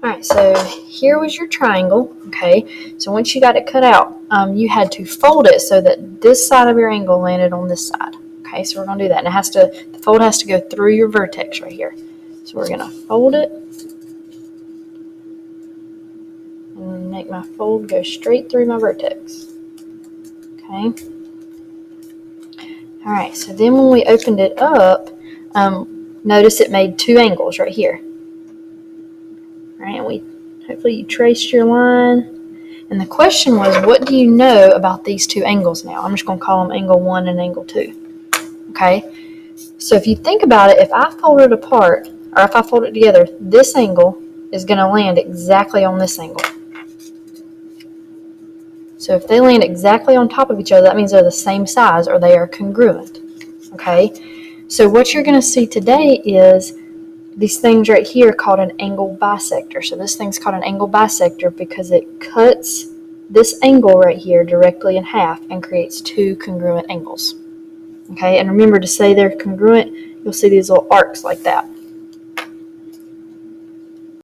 Alright, so here was your triangle, okay? So once you got it cut out, you had to fold it so that this side of your angle landed on this side. Okay, so we're going to do that. And the fold has to go through your vertex right here. So we're going to fold it. And make my fold go straight through my vertex. Okay. Alright, so then when we opened it up, notice it made two angles right here. Alright, and hopefully you traced your line. And the question was, what do you know about these two angles now? I'm just going to call them angle 1 and angle 2. Okay? So if you think about it, if I fold it apart, or if I fold it together, this angle is going to land exactly on this angle. So if they land exactly on top of each other, that means they're the same size or they are congruent. Okay? So what you're going to see today is these things right here called an angle bisector. So this thing's called an angle bisector because it cuts this angle right here directly in half and creates two congruent angles. Okay, and remember to say they're congruent, you'll see these little arcs like that.